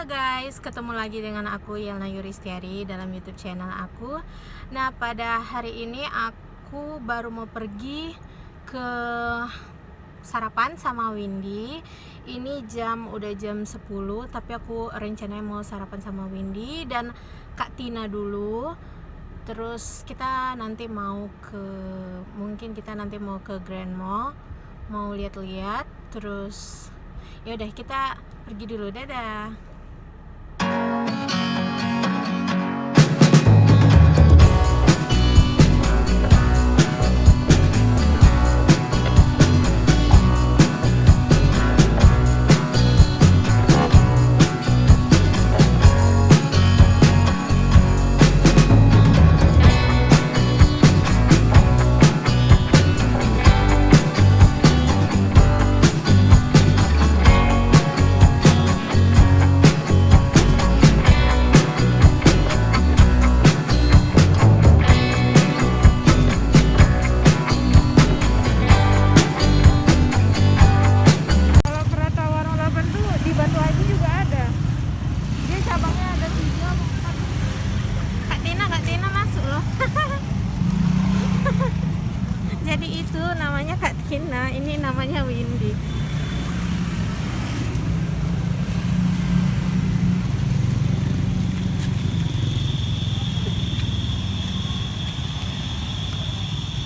guys, ketemu lagi dengan aku Yelna Yuristiari dalam YouTube channel aku. Nah, pada hari ini aku baru mau pergi ke sarapan sama Windy. Ini udah jam 10, tapi aku rencananya mau sarapan sama Windy dan Kak Tina dulu. Terus mungkin kita nanti mau ke Grand Mall, mau lihat-lihat. Terus ya udah, kita pergi dulu. Dadah. Kalau kereta warna 8 tuh di Batu Haji juga ada. Dia cabangnya ada 3, 4. Kak Tina masuk loh. Jadi itu namanya Kak Tina, ini namanya Windy.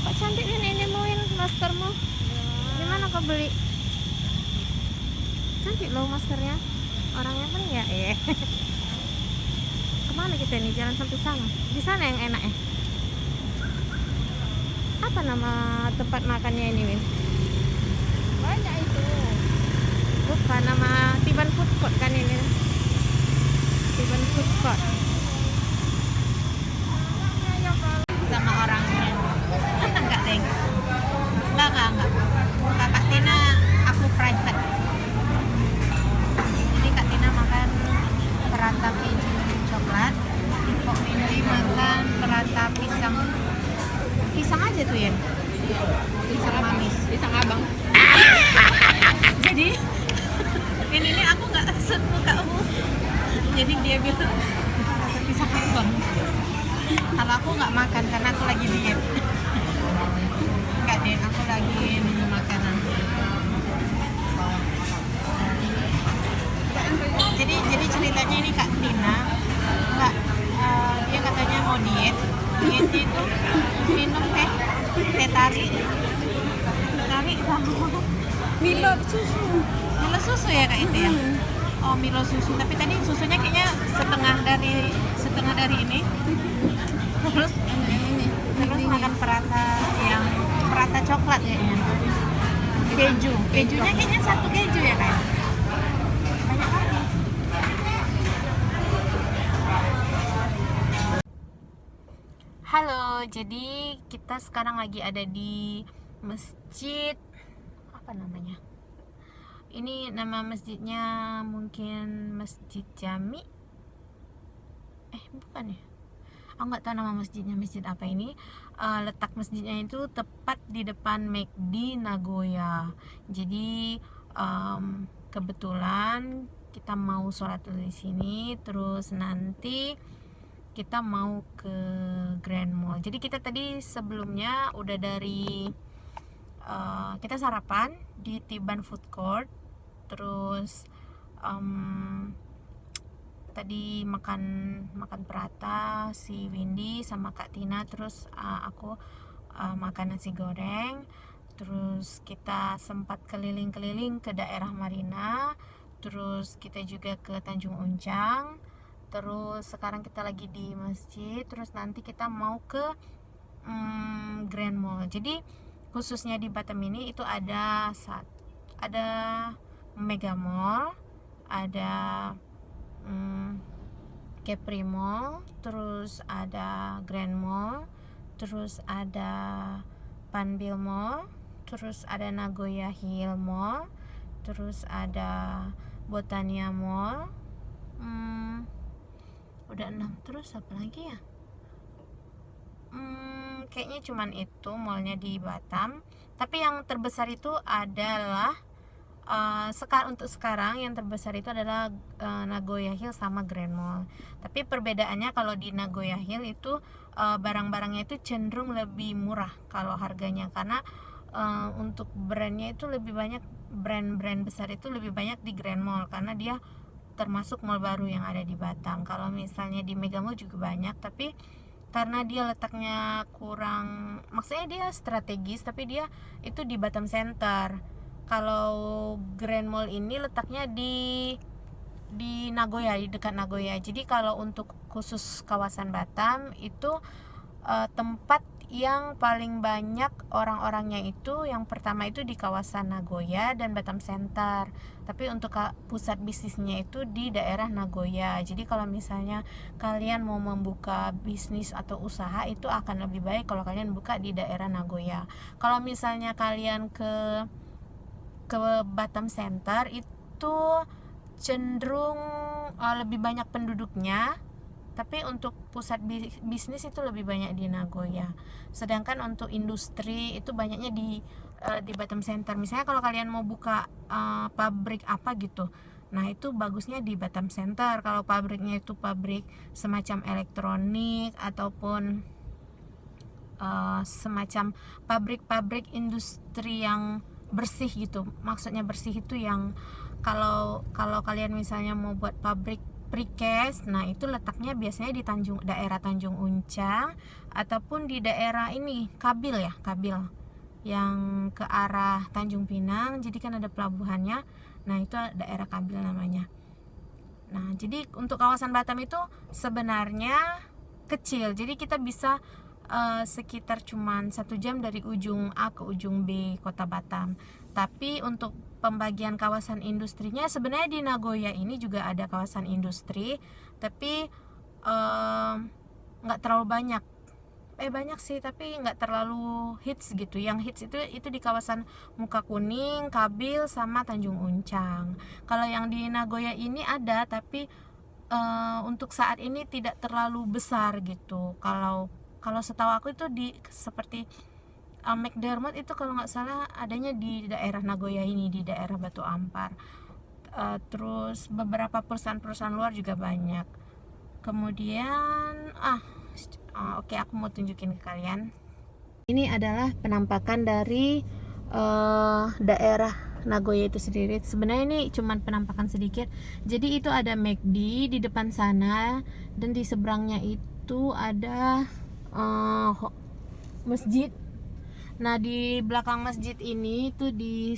Kok cantik ini Win, maskermu. Gimana kau beli? Cantik loh maskernya. Orangnya kan ya kemana kita nih, jalan sampai sana. Di sana yang enak ya. Apa nama tempat makannya ini, Win? Banyak itu. Bukan, nama Tiban Food Court kan ini. Tiban Food Court. Sama orangnya. Enggak, Deng. Enggak. Kakak Tina aku private. Jadi Kak Tina makan perata keju coklat, Kok Windy makan perata pisang aja tuh ya. Pisang manis, Pisang abang. jadi ini aku nggak sentuh kamu, jadi dia bilang pisang abang. Kalau aku nggak makan karena aku lagi diet. Nggak deh, aku lagi minum makanan. Jadi ceritanya ini Kak Tina nggak, dia katanya mau dietnya itu minum teh tarik sama Milo susu ya Kak itu ya. Oh, Milo susu, tapi tadi susunya kayaknya setengah dari ini. Terus makan perata coklat kayaknya. Kejunya kayaknya satu keju ya Kak. Banyak banget. Halo, jadi kita sekarang lagi ada di masjid, apa namanya? Ini nama masjidnya mungkin Masjid Jami. Bukan ya? Aku nggak tahu nama masjidnya, masjid apa ini. Letak masjidnya itu tepat di depan McD Nagoya. Jadi kebetulan kita mau sholat dulu di sini, terus nanti kita mau ke Grand Mall. Jadi kita tadi sebelumnya udah kita sarapan di Tiban Food Court, terus tadi makan perata si Windy sama Kak Tina, terus aku makan nasi goreng. Terus kita sempat keliling-keliling ke daerah Marina, terus kita juga ke Tanjung Uncang. Terus sekarang kita lagi di masjid, terus nanti kita mau ke Grand Mall. Jadi khususnya di Batam ini itu ada Mega Mall, ada Capri Mall, terus ada Grand Mall, terus ada Panbil Mall, terus ada Nagoya Hill Mall, terus ada Botania Mall. Udah 6, terus apa lagi ya? Kayaknya cuman itu mallnya di Batam. Tapi yang terbesar itu adalah Untuk sekarang yang terbesar itu adalah Nagoya Hill sama Grand Mall. Tapi perbedaannya kalau di Nagoya Hill itu barang-barangnya itu cenderung lebih murah kalau harganya, karena untuk brandnya itu lebih banyak, brand-brand besar itu lebih banyak di Grand Mall karena dia termasuk mall baru yang ada di Batam. Kalau misalnya di Mega Mall juga banyak, tapi karena dia letaknya kurang, maksudnya dia strategis, tapi dia itu di Batam Center. Kalau Grand Mall ini letaknya di Nagoya, di dekat Nagoya. Jadi kalau untuk khusus kawasan Batam itu tempat yang paling banyak orang-orangnya itu yang pertama itu di kawasan Nagoya dan Batam Center. Tapi untuk pusat bisnisnya itu di daerah Nagoya. Jadi kalau misalnya kalian mau membuka bisnis atau usaha itu akan lebih baik kalau kalian buka di daerah Nagoya. Kalau misalnya kalian ke Batam Center itu cenderung lebih banyak penduduknya, tapi untuk pusat bisnis itu lebih banyak di Nagoya. Sedangkan untuk industri itu banyaknya di Batam Center. Misalnya kalau kalian mau buka pabrik apa gitu, nah itu bagusnya di Batam Center. Kalau pabriknya itu pabrik semacam elektronik ataupun semacam pabrik-pabrik industri yang bersih gitu. Maksudnya bersih itu yang kalau kalian misalnya mau buat pabrik precast, nah itu letaknya biasanya di daerah Tanjung Uncang ataupun di daerah ini Kabil yang ke arah Tanjung Pinang. Jadi kan ada pelabuhannya. Nah, itu daerah Kabil namanya. Nah, jadi untuk kawasan Batam itu sebenarnya kecil. Jadi kita bisa sekitar cuman 1 jam dari ujung A ke ujung B kota Batam. Tapi untuk pembagian kawasan industrinya sebenarnya di Nagoya ini juga ada kawasan industri, tapi nggak terlalu banyak. Banyak sih, tapi nggak terlalu hits gitu. Yang hits itu di kawasan Muka Kuning, Kabil, sama Tanjung Uncang. Kalau yang di Nagoya ini ada, tapi untuk saat ini tidak terlalu besar gitu. Kalau setahu aku itu seperti McDermott itu kalau nggak salah adanya di daerah Nagoya ini, di daerah Batu Ampar. Terus beberapa perusahaan-perusahaan luar juga banyak. Kemudian oke, aku mau tunjukin ke kalian. Ini adalah penampakan dari daerah Nagoya itu sendiri. Sebenarnya ini cuma penampakan sedikit. Jadi itu ada McD di depan sana, dan di seberangnya itu ada masjid. Nah, di belakang masjid ini itu di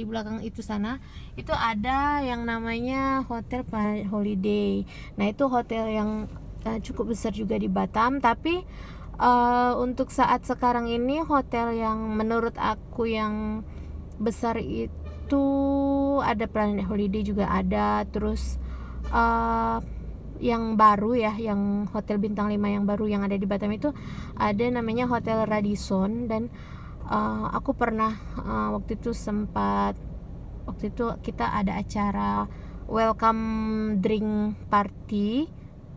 belakang itu sana itu ada yang namanya Hotel Holiday. Nah, itu hotel yang cukup besar juga di Batam, tapi untuk saat sekarang ini hotel yang menurut aku yang besar itu ada Planet Holiday juga ada. Terus yang baru ya, yang hotel bintang 5 yang baru yang ada di Batam itu ada namanya Hotel Radisson. Dan aku pernah waktu itu kita ada acara welcome drink party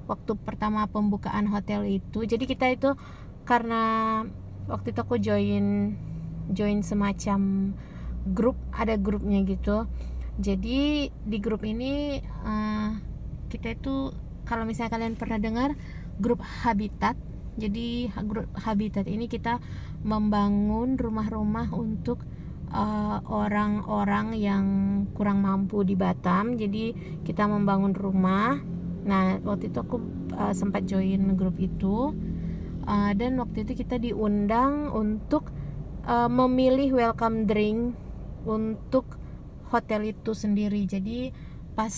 waktu pertama pembukaan hotel itu. Jadi kita itu karena waktu itu aku join semacam grup, ada grupnya gitu. Jadi di grup ini kita itu, kalau misalnya kalian pernah dengar grup Habitat, jadi grup Habitat ini kita membangun rumah-rumah untuk orang-orang yang kurang mampu di Batam. Jadi kita membangun rumah. Nah, waktu itu aku sempat join grup itu, dan waktu itu kita diundang untuk memilih welcome drink untuk hotel itu sendiri. Jadi pas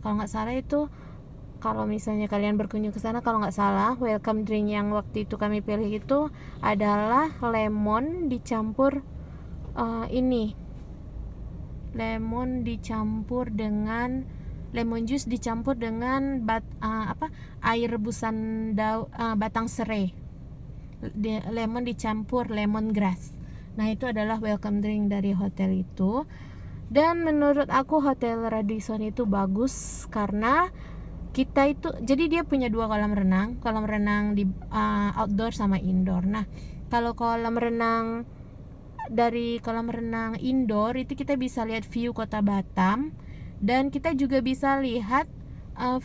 kalau nggak salah itu, kalau misalnya kalian berkunjung ke sana, kalau nggak salah welcome drink yang waktu itu kami pilih itu adalah lemon dicampur lemon juice dicampur dengan air rebusan batang serai. Lemon dicampur lemongrass. Nah, itu adalah welcome drink dari hotel itu. Dan menurut aku Hotel Radisson itu bagus karena kita itu, jadi dia punya 2 kolam renang di outdoor sama indoor. Nah, kalau kolam renang dari kolam renang indoor itu kita bisa lihat view kota Batam, dan kita juga bisa lihat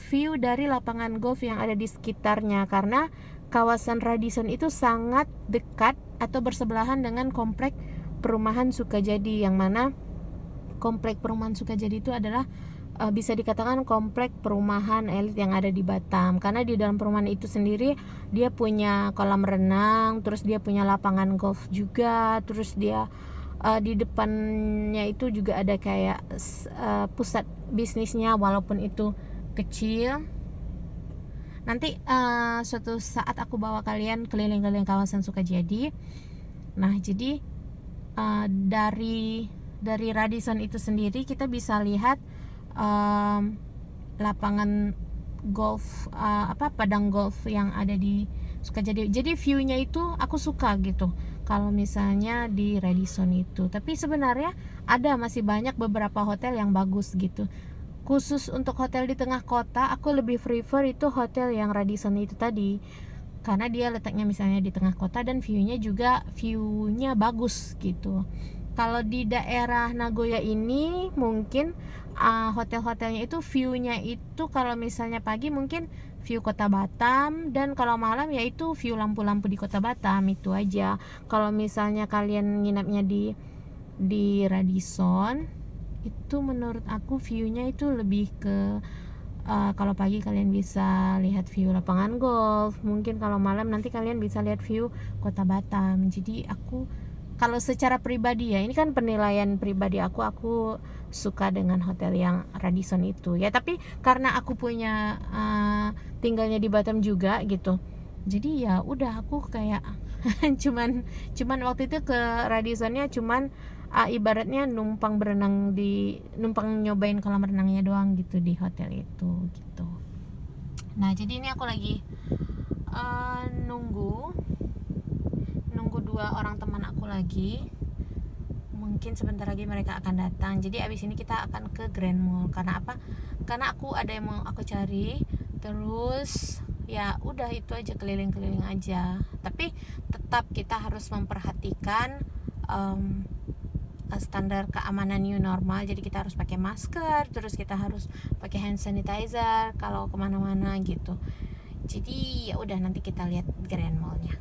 view dari lapangan golf yang ada di sekitarnya, karena kawasan Radisson itu sangat dekat atau bersebelahan dengan komplek perumahan Sukajadi, yang mana komplek perumahan Sukajadi itu adalah bisa dikatakan komplek perumahan elit yang ada di Batam, karena di dalam perumahan itu sendiri dia punya kolam renang, terus dia punya lapangan golf juga, terus dia di depannya itu juga ada kayak pusat bisnisnya walaupun itu kecil. Nanti suatu saat aku bawa kalian keliling-keliling kawasan Sukajadi. Nah, jadi dari Radisson itu sendiri kita bisa lihat lapangan golf, padang golf yang ada di Sukajadi. Jadi view-nya itu aku suka gitu kalau misalnya di Radisson itu. Tapi sebenarnya ada masih banyak beberapa hotel yang bagus gitu. Khusus untuk hotel di tengah kota, aku lebih prefer itu hotel yang Radisson itu tadi, karena dia letaknya misalnya di tengah kota dan view-nya bagus gitu. Kalau di daerah Nagoya ini mungkin hotel-hotelnya itu view-nya itu kalau misalnya pagi mungkin view kota Batam, dan kalau malam yaitu view lampu-lampu di kota Batam, itu aja. Kalau misalnya kalian nginapnya di Radisson, itu menurut aku view-nya itu lebih ke kalau pagi kalian bisa lihat view lapangan golf, mungkin kalau malam nanti kalian bisa lihat view kota Batam. Jadi aku kalau secara pribadi ya, ini kan penilaian pribadi aku suka dengan hotel yang Radisson itu ya. Tapi karena aku punya tinggalnya di Batam juga gitu, jadi ya udah aku kayak cuman waktu itu ke Radissonnya cuman ibaratnya numpang nyobain kolam renangnya doang gitu di hotel itu gitu. Nah, jadi ini aku lagi nunggu dua orang teman aku lagi. Mungkin sebentar lagi mereka akan datang. Jadi abis ini kita akan ke Grand Mall. Karena apa? Karena aku ada yang mau aku cari. Terus ya udah itu aja, keliling-keliling aja. Tapi tetap kita harus memperhatikan standar keamanan new normal. Jadi kita harus pakai masker, terus kita harus pakai hand sanitizer kalau kemana-mana gitu. Jadi ya udah, nanti kita lihat Grand Mall-nya.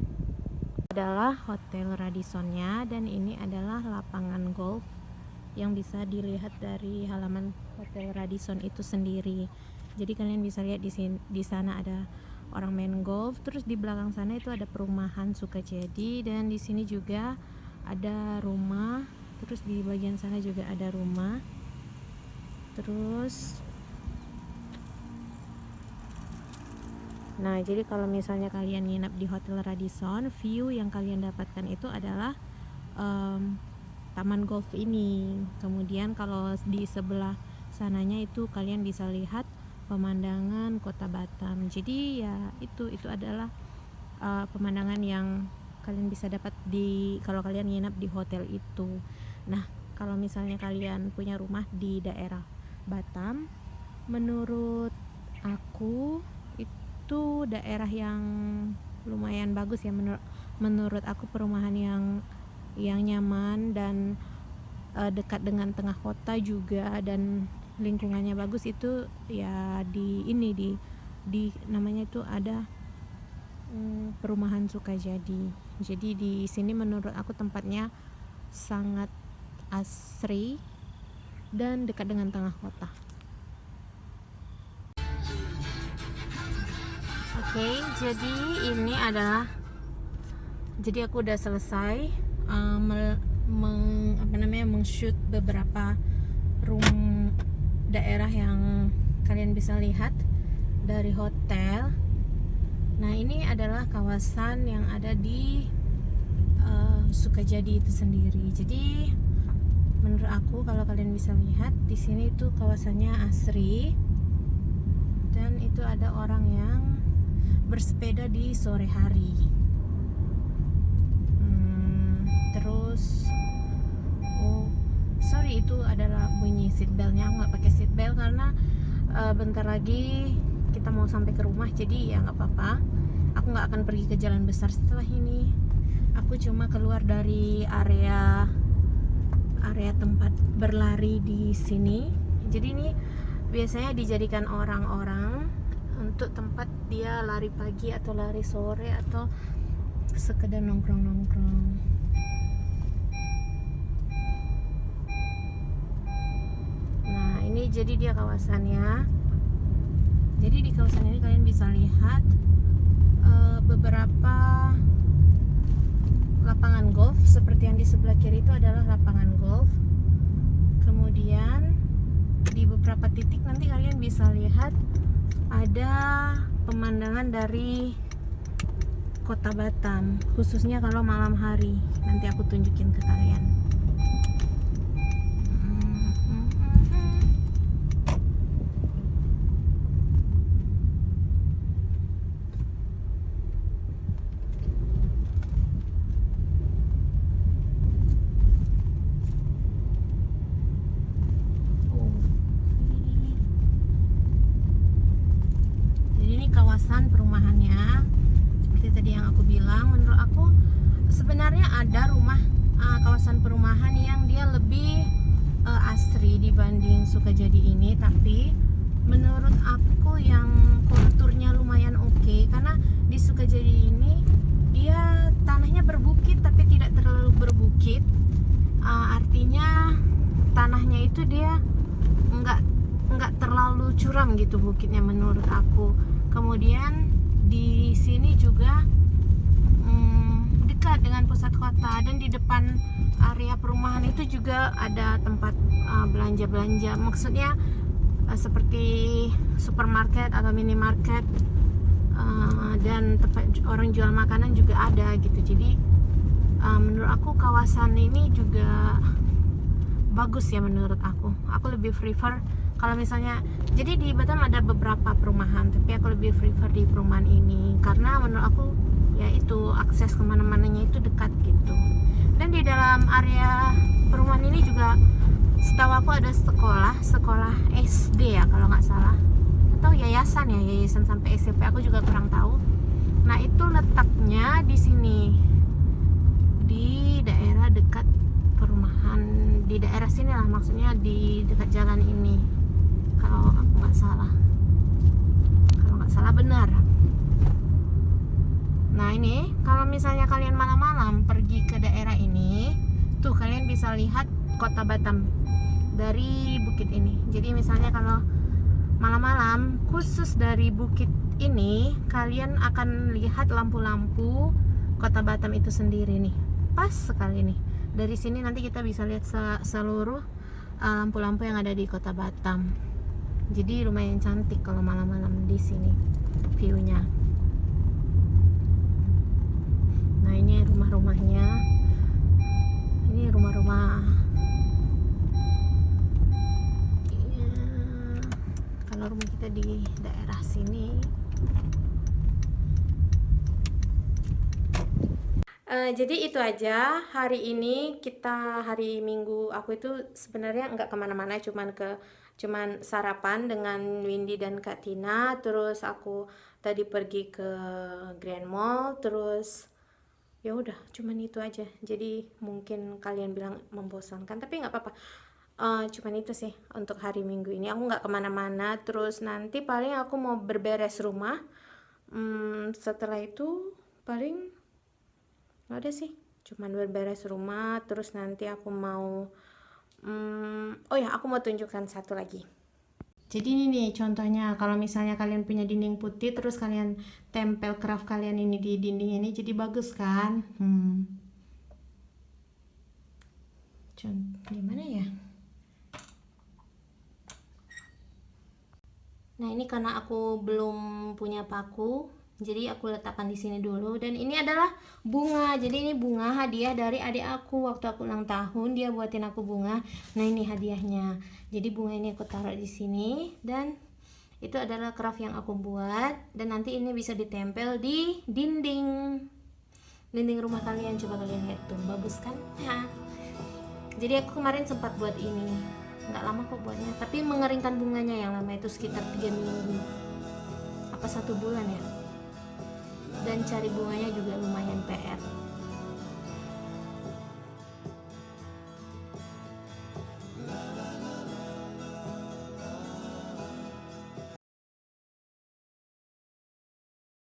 Adalah hotel Radissonnya, dan ini adalah lapangan golf yang bisa dilihat dari halaman hotel Radisson itu sendiri. Jadi kalian bisa lihat di sana ada orang main golf, terus di belakang sana itu ada perumahan Sukajadi, dan di sini juga ada rumah, terus di bagian sana juga ada rumah. Terus nah, jadi kalau misalnya kalian nginap di hotel Radisson, view yang kalian dapatkan itu adalah taman golf ini. Kemudian kalau di sebelah sananya itu kalian bisa lihat pemandangan kota Batam. Jadi ya itu adalah pemandangan yang kalian bisa dapat kalau kalian nginap di hotel itu. Nah, kalau misalnya kalian punya rumah di daerah Batam, menurut aku itu daerah yang lumayan bagus ya, menurut aku perumahan yang nyaman dan dekat dengan tengah kota juga, dan lingkungannya bagus. Itu ya di namanya itu ada perumahan Sukajadi. Jadi di sini menurut aku tempatnya sangat asri dan dekat dengan tengah kota. Oke, jadi aku udah selesai meng-shoot beberapa daerah yang kalian bisa lihat dari hotel. Nah, ini adalah kawasan yang ada di Sukajadi itu sendiri. Jadi menurut aku kalau kalian bisa lihat di sini itu kawasannya asri, dan itu ada orang yang bersepeda di sore hari. Terus sorry, itu adalah bunyi seatbeltnya. Aku nggak pakai seatbelt karena bentar lagi kita mau sampai ke rumah, jadi ya nggak apa-apa. Aku nggak akan pergi ke jalan besar setelah ini. Aku cuma keluar dari area tempat berlari di sini. Jadi ini biasanya dijadikan orang-orang untuk tempat dia lari pagi atau lari sore atau sekedar nongkrong-nongkrong. Nah, ini jadi dia kawasannya. Jadi di kawasan ini kalian bisa lihat beberapa lapangan golf. Seperti yang di sebelah kiri itu adalah lapangan golf. Kemudian di beberapa titik nanti kalian bisa lihat ada pemandangan dari Kota Batam, khususnya kalau malam hari. Nanti aku tunjukin ke kalian. Kawasan perumahannya seperti tadi yang aku bilang, menurut aku sebenarnya ada kawasan perumahan yang dia lebih asri dibanding Sukajadi ini, tapi menurut aku yang konturnya lumayan oke, karena di Sukajadi ini dia tanahnya berbukit tapi tidak terlalu berbukit. Artinya tanahnya itu dia nggak terlalu curam gitu bukitnya menurut aku. Kemudian di sini juga dekat dengan pusat kota, dan di depan area perumahan itu juga ada tempat belanja-belanja. Maksudnya seperti supermarket atau minimarket, dan tempat orang jual makanan juga ada gitu. Jadi menurut aku kawasan ini juga bagus ya menurut aku. Aku lebih prefer kalau misalnya, jadi di Batam ada beberapa perumahan, tapi aku lebih prefer di perumahan ini karena menurut aku ya itu akses kemana-mananya itu dekat gitu. Dan di dalam area perumahan ini juga setahu aku ada sekolah SD ya kalau nggak salah, atau yayasan sampai SMP, aku juga kurang tahu. Nah itu letaknya di sini, di daerah dekat perumahan, di daerah sini lah, maksudnya di dekat jalan ini kalau aku nggak salah benar. Nah ini kalau misalnya kalian malam-malam pergi ke daerah ini tuh, kalian bisa lihat Kota Batam dari bukit ini. Jadi misalnya kalau malam-malam khusus dari bukit ini, kalian akan lihat lampu-lampu Kota Batam itu sendiri nih. Pas sekali nih. Dari sini nanti kita bisa lihat seluruh lampu-lampu yang ada di Kota Batam. Jadi lumayan cantik kalau malam-malam di sini view-nya. Nah ini rumah-rumahnya. Ini rumah-rumah. Ya, kalau rumah kita di daerah sini. Jadi itu aja hari ini. Hari Minggu aku itu sebenarnya nggak kemana-mana, cuman sarapan dengan Windy dan Kak Tina. Terus aku tadi pergi ke Grand Mall. Terus ya udah cuman itu aja. Jadi mungkin kalian bilang membosankan, tapi nggak apa-apa. Cuman itu sih untuk hari Minggu ini. Aku nggak kemana-mana. Terus nanti paling aku mau berberes rumah. Setelah itu paling nggak ada sih, cuman berberes rumah. Terus nanti aku mau aku mau tunjukkan satu lagi. Jadi ini nih contohnya, kalau misalnya kalian punya dinding putih terus kalian tempel craft kalian ini di dinding ini, jadi bagus kan. Gimana ya? Nah ini karena aku belum punya paku, jadi aku letakkan di sini dulu. Dan ini adalah bunga. Jadi ini bunga hadiah dari adik aku waktu aku ulang tahun, dia buatin aku bunga. Nah ini hadiahnya. Jadi bunga ini aku taruh di sini, dan itu adalah craft yang aku buat. Dan nanti ini bisa ditempel di dinding rumah kalian. Coba kalian lihat tuh, bagus kan? Jadi aku kemarin sempat buat ini, nggak lama kok buatnya, tapi mengeringkan bunganya yang lama itu sekitar 3 minggu apa 1 bulan ya. Dan cari bunganya juga lumayan PR.